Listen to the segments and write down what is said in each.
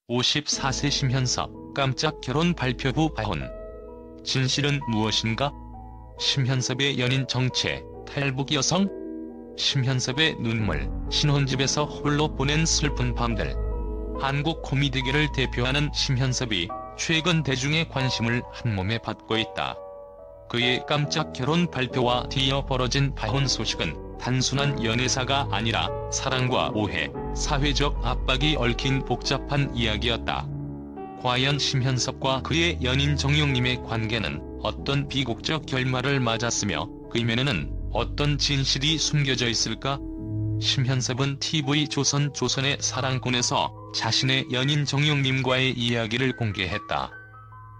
54세 심현섭 깜짝 결혼 발표 후 파혼. 진실은 무엇인가? 심현섭의 연인 정체, 탈북 여성? 심현섭의 눈물, 신혼집에서 홀로 보낸 슬픈 밤들. 한국 코미디계를 대표하는 심현섭이 최근 대중의 관심을 한몸에 받고 있다. 그의 깜짝 결혼 발표와 뒤이어 벌어진 파혼 소식은 단순한 연애사가 아니라 사랑과 오해, 사회적 압박이 얽힌 복잡한 이야기였다. 과연 심현섭과 그의 연인 정용님의 관계는 어떤 비극적 결말을 맞았으며 그 이면에는 어떤 진실이 숨겨져 있을까? 심현섭은 TV조선의 사랑꾼에서 자신의 연인 정용님과의 이야기를 공개했다.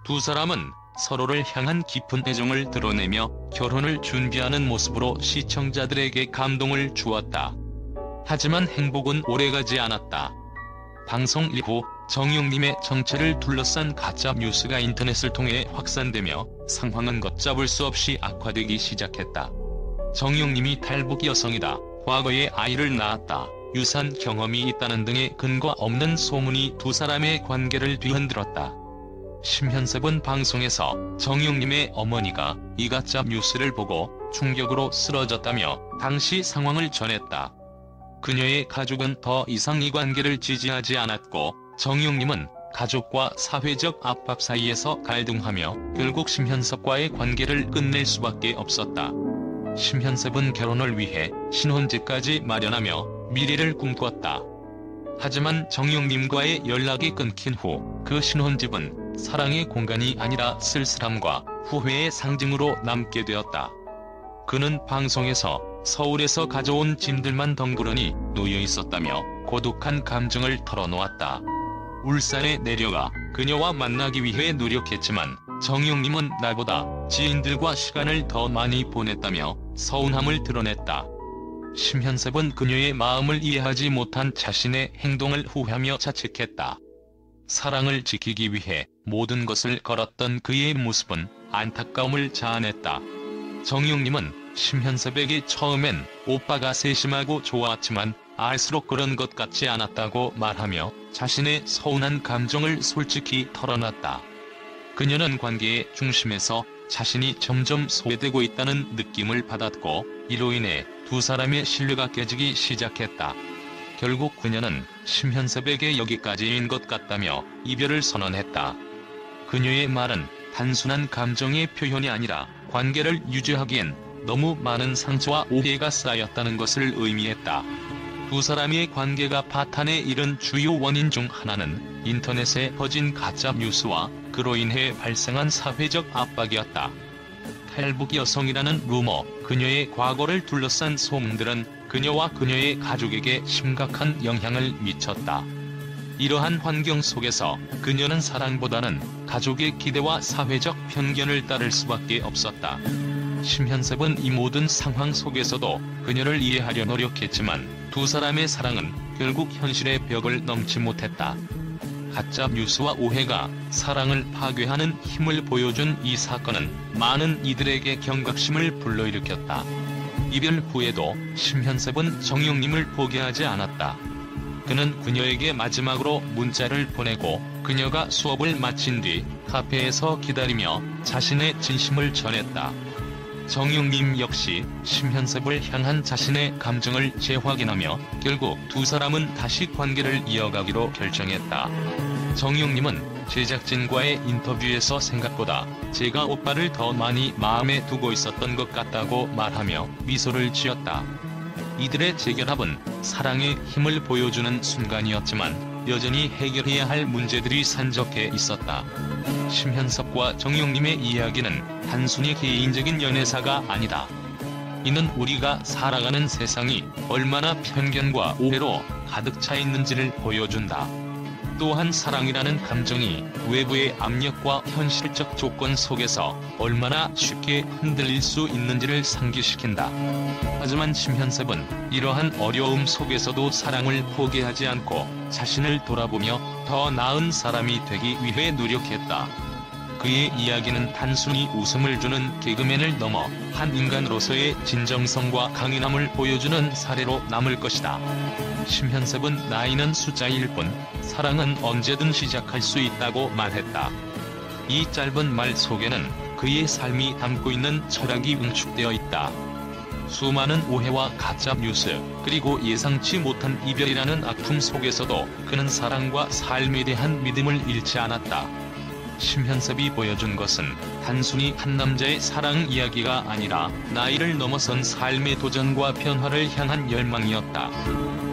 두 사람은 서로를 향한 깊은 애정을 드러내며 결혼을 준비하는 모습으로 시청자들에게 감동을 주었다. 하지만 행복은 오래가지 않았다. 방송 이후 정용님의 정체를 둘러싼 가짜 뉴스가 인터넷을 통해 확산되며 상황은 걷잡을 수 없이 악화되기 시작했다. 정용님이 탈북 여성이다, 과거에 아이를 낳았다, 유산 경험이 있다는 등의 근거 없는 소문이 두 사람의 관계를 뒤흔들었다. 심현섭은 방송에서 정용님의 어머니가 이 가짜 뉴스를 보고 충격으로 쓰러졌다며 당시 상황을 전했다. 그녀의 가족은 더 이상 이 관계를 지지하지 않았고 정용님은 가족과 사회적 압박 사이에서 갈등하며 결국 심현섭과의 관계를 끝낼 수밖에 없었다. 심현섭은 결혼을 위해 신혼집까지 마련하며 미래를 꿈꿨다. 하지만 정용님과의 연락이 끊긴 후 그 신혼집은 사랑의 공간이 아니라 쓸쓸함과 후회의 상징으로 남게 되었다. 그는 방송에서 서울에서 가져온 짐들만 덩그러니 놓여 있었다며 고독한 감정을 털어놓았다. 울산에 내려가 그녀와 만나기 위해 노력했지만 정용님은 나보다 지인들과 시간을 더 많이 보냈다며 서운함을 드러냈다. 심현섭은 그녀의 마음을 이해하지 못한 자신의 행동을 후회하며 자책했다. 사랑을 지키기 위해 모든 것을 걸었던 그의 모습은 안타까움을 자아냈다. 정용님은 심현섭에게 처음엔 오빠가 세심하고 좋았지만 알수록 그런 것 같지 않았다고 말하며 자신의 서운한 감정을 솔직히 털어놨다. 그녀는 관계의 중심에서 자신이 점점 소외되고 있다는 느낌을 받았고 이로 인해 두 사람의 신뢰가 깨지기 시작했다. 결국 그녀는 심현섭에게 여기까지인 것 같다며 이별을 선언했다. 그녀의 말은 단순한 감정의 표현이 아니라 관계를 유지하기엔 너무 많은 상처와 오해가 쌓였다는 것을 의미했다. 두 사람의 관계가 파탄에 이른 주요 원인 중 하나는 인터넷에 퍼진 가짜 뉴스와 그로 인해 발생한 사회적 압박이었다. 탈북 여성이라는 루머, 그녀의 과거를 둘러싼 소문들은 그녀와 그녀의 가족에게 심각한 영향을 미쳤다. 이러한 환경 속에서 그녀는 사랑보다는 가족의 기대와 사회적 편견을 따를 수밖에 없었다. 심현섭은 이 모든 상황 속에서도 그녀를 이해하려 노력했지만 두 사람의 사랑은 결국 현실의 벽을 넘지 못했다. 가짜 뉴스와 오해가 사랑을 파괴하는 힘을 보여준 이 사건은 많은 이들에게 경각심을 불러일으켰다. 이별 후에도 심현섭은 정용님을 포기하지 않았다. 그는 그녀에게 마지막으로 문자를 보내고 그녀가 수업을 마친 뒤 카페에서 기다리며 자신의 진심을 전했다. 정용님 역시 심현섭을 향한 자신의 감정을 재확인하며 결국 두 사람은 다시 관계를 이어가기로 결정했다. 정용님은 제작진과의 인터뷰에서 생각보다 제가 오빠를 더 많이 마음에 두고 있었던 것 같다고 말하며 미소를 지었다. 이들의 재결합은 사랑의 힘을 보여주는 순간이었지만 여전히 해결해야 할 문제들이 산적해 있었다. 심현섭과 정용님의 이야기는 단순히 개인적인 연애사가 아니다. 이는 우리가 살아가는 세상이 얼마나 편견과 오해로 가득 차 있는지를 보여준다. 또한 사랑이라는 감정이 외부의 압력과 현실적 조건 속에서 얼마나 쉽게 흔들릴 수 있는지를 상기시킨다. 하지만 심현섭은 이러한 어려움 속에서도 사랑을 포기하지 않고 자신을 돌아보며 더 나은 사람이 되기 위해 노력했다. 그의 이야기는 단순히 웃음을 주는 개그맨을 넘어 한 인간으로서의 진정성과 강인함을 보여주는 사례로 남을 것이다. 심현섭은 나이는 숫자일 뿐 사랑은 언제든 시작할 수 있다고 말했다. 이 짧은 말 속에는 그의 삶이 담고 있는 철학이 응축되어 있다. 수많은 오해와 가짜 뉴스, 그리고 예상치 못한 이별이라는 아픔 속에서도 그는 사랑과 삶에 대한 믿음을 잃지 않았다. 심현섭이 보여준 것은 단순히 한 남자의 사랑 이야기가 아니라 나이를 넘어선 삶의 도전과 변화를 향한 열망이었다.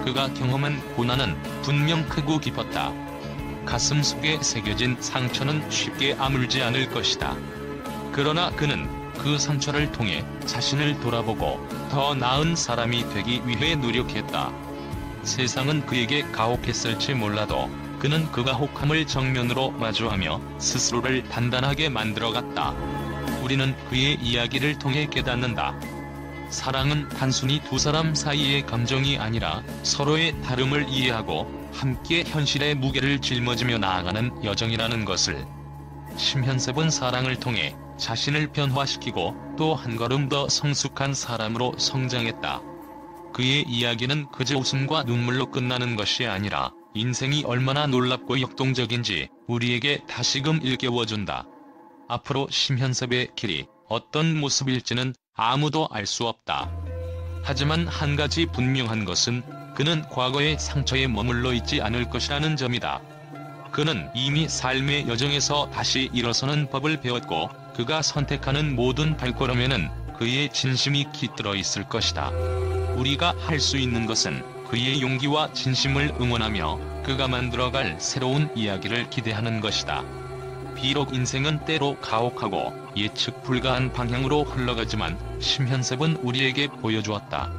그가 경험한 고난은 분명 크고 깊었다. 가슴 속에 새겨진 상처는 쉽게 아물지 않을 것이다. 그러나 그는 그 상처를 통해 자신을 돌아보고 더 나은 사람이 되기 위해 노력했다. 세상은 그에게 가혹했을지 몰라도 그는 그 가혹함을 정면으로 마주하며 스스로를 단단하게 만들어갔다. 우리는 그의 이야기를 통해 깨닫는다. 사랑은 단순히 두 사람 사이의 감정이 아니라 서로의 다름을 이해하고 함께 현실의 무게를 짊어지며 나아가는 여정이라는 것을. 심현섭은 사랑을 통해 자신을 변화시키고 또 한 걸음 더 성숙한 사람으로 성장했다. 그의 이야기는 그저 웃음과 눈물로 끝나는 것이 아니라 인생이 얼마나 놀랍고 역동적인지 우리에게 다시금 일깨워준다. 앞으로 심현섭의 길이 어떤 모습일지는 아무도 알 수 없다. 하지만 한 가지 분명한 것은 그는 과거의 상처에 머물러 있지 않을 것이라는 점이다. 그는 이미 삶의 여정에서 다시 일어서는 법을 배웠고 그가 선택하는 모든 발걸음에는 그의 진심이 깃들어 있을 것이다. 우리가 할 수 있는 것은 그의 용기와 진심을 응원하며 그가 만들어갈 새로운 이야기를 기대하는 것이다. 비록 인생은 때로 가혹하고 예측 불가한 방향으로 흘러가지만 심현섭은 우리에게 보여주었다.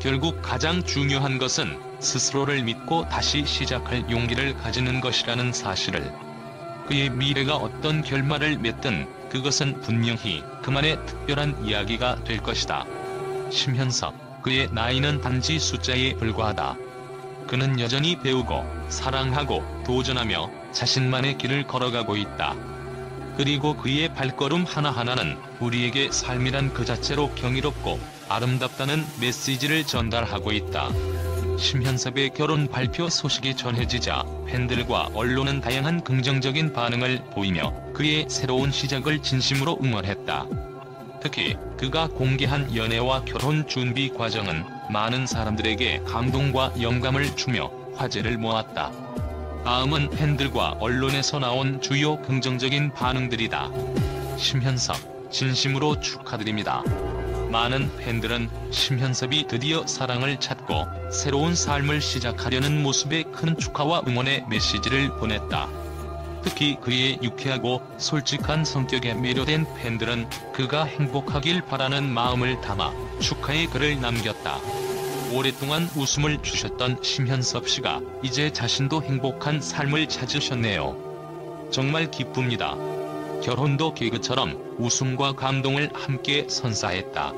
결국 가장 중요한 것은 스스로를 믿고 다시 시작할 용기를 가지는 것이라는 사실을. 그의 미래가 어떤 결말을 맺든 그것은 분명히 그만의 특별한 이야기가 될 것이다. 심현섭, 그의 나이는 단지 숫자에 불과하다. 그는 여전히 배우고 사랑하고 도전하며 자신만의 길을 걸어가고 있다. 그리고 그의 발걸음 하나하나는 우리에게 삶이란 그 자체로 경이롭고 아름답다는 메시지를 전달하고 있다. 심현섭의 결혼 발표 소식이 전해지자 팬들과 언론은 다양한 긍정적인 반응을 보이며 그의 새로운 시작을 진심으로 응원했다. 특히 그가 공개한 연애와 결혼 준비 과정은 많은 사람들에게 감동과 영감을 주며 화제를 모았다. 다음은 팬들과 언론에서 나온 주요 긍정적인 반응들이다. 심현섭, 진심으로 축하드립니다. 많은 팬들은 심현섭이 드디어 사랑을 찾고 새로운 삶을 시작하려는 모습에 큰 축하와 응원의 메시지를 보냈다. 특히 그의 유쾌하고 솔직한 성격에 매료된 팬들은 그가 행복하길 바라는 마음을 담아 축하의 글을 남겼다. 오랫동안 웃음을 주셨던 심현섭 씨가 이제 자신도 행복한 삶을 찾으셨네요. 정말 기쁩니다. 결혼도 개그처럼 웃음과 감동을 함께 선사했다.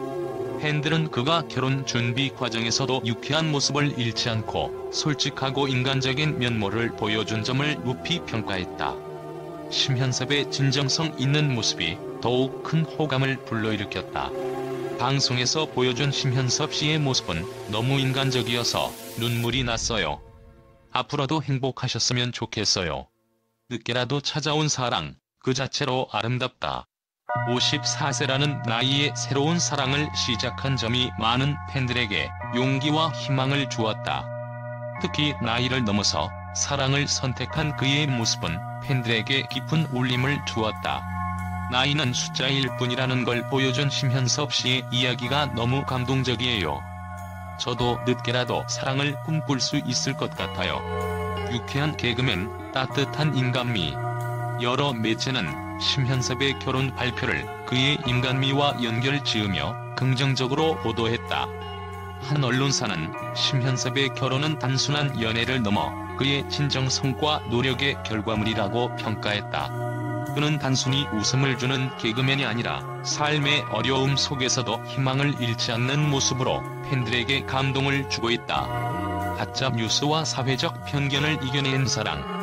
팬들은 그가 결혼 준비 과정에서도 유쾌한 모습을 잃지 않고 솔직하고 인간적인 면모를 보여준 점을 높이 평가했다. 심현섭의 진정성 있는 모습이 더욱 큰 호감을 불러일으켰다. 방송에서 보여준 심현섭 씨의 모습은 너무 인간적이어서 눈물이 났어요. 앞으로도 행복하셨으면 좋겠어요. 늦게라도 찾아온 사랑, 그 자체로 아름답다. 54세라는 나이에 새로운 사랑을 시작한 점이 많은 팬들에게 용기와 희망을 주었다. 특히 나이를 넘어서 사랑을 선택한 그의 모습은 팬들에게 깊은 울림을 주었다. 나이는 숫자일 뿐이라는 걸 보여준 심현섭 씨의 이야기가 너무 감동적이에요. 저도 늦게라도 사랑을 꿈꿀 수 있을 것 같아요. 유쾌한 개그맨, 따뜻한 인간미. 여러 매체는 심현섭의 결혼 발표를 그의 인간미와 연결 지으며 긍정적으로 보도했다. 한 언론사는 심현섭의 결혼은 단순한 연애를 넘어 그의 진정성과 노력의 결과물이라고 평가했다. 그는 단순히 웃음을 주는 개그맨이 아니라 삶의 어려움 속에서도 희망을 잃지 않는 모습으로 팬들에게 감동을 주고 있다. 가짜 뉴스와 사회적 편견을 이겨낸 사랑.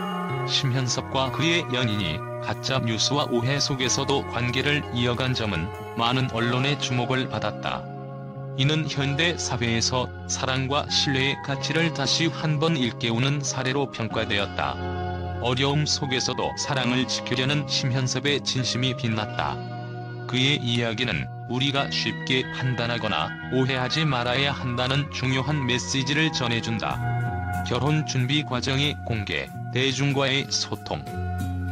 심현섭과 그의 연인이 가짜 뉴스와 오해 속에서도 관계를 이어간 점은 많은 언론의 주목을 받았다. 이는 현대 사회에서 사랑과 신뢰의 가치를 다시 한번 일깨우는 사례로 평가되었다. 어려움 속에서도 사랑을 지키려는 심현섭의 진심이 빛났다. 그의 이야기는 우리가 쉽게 판단하거나 오해하지 말아야 한다는 중요한 메시지를 전해준다. 결혼 준비 과정의 공개, 대중과의 소통.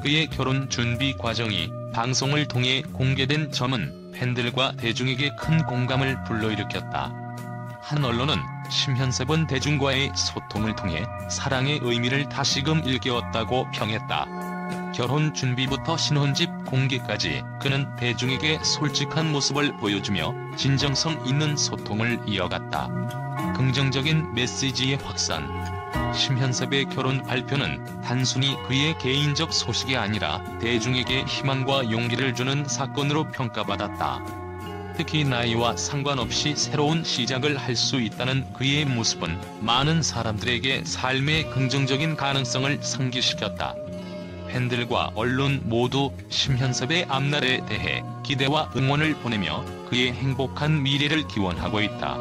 그의 결혼 준비 과정이 방송을 통해 공개된 점은 팬들과 대중에게 큰 공감을 불러일으켰다. 한 언론은 심현섭은 대중과의 소통을 통해 사랑의 의미를 다시금 일깨웠다고 평했다. 결혼 준비부터 신혼집 공개까지 그는 대중에게 솔직한 모습을 보여주며 진정성 있는 소통을 이어갔다. 긍정적인 메시지의 확산. 심현섭의 결혼 발표는 단순히 그의 개인적 소식이 아니라 대중에게 희망과 용기를 주는 사건으로 평가받았다. 특히 나이와 상관없이 새로운 시작을 할 수 있다는 그의 모습은 많은 사람들에게 삶의 긍정적인 가능성을 상기시켰다. 팬들과 언론 모두 심현섭의 앞날에 대해 기대와 응원을 보내며 그의 행복한 미래를 기원하고 있다.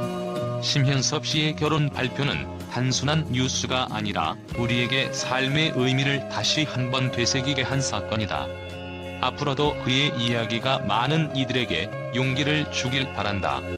심현섭 씨의 결혼 발표는 단순한 뉴스가 아니라 우리에게 삶의 의미를 다시 한번 되새기게 한 사건이다. 앞으로도 그의 이야기가 많은 이들에게 용기를 주길 바란다.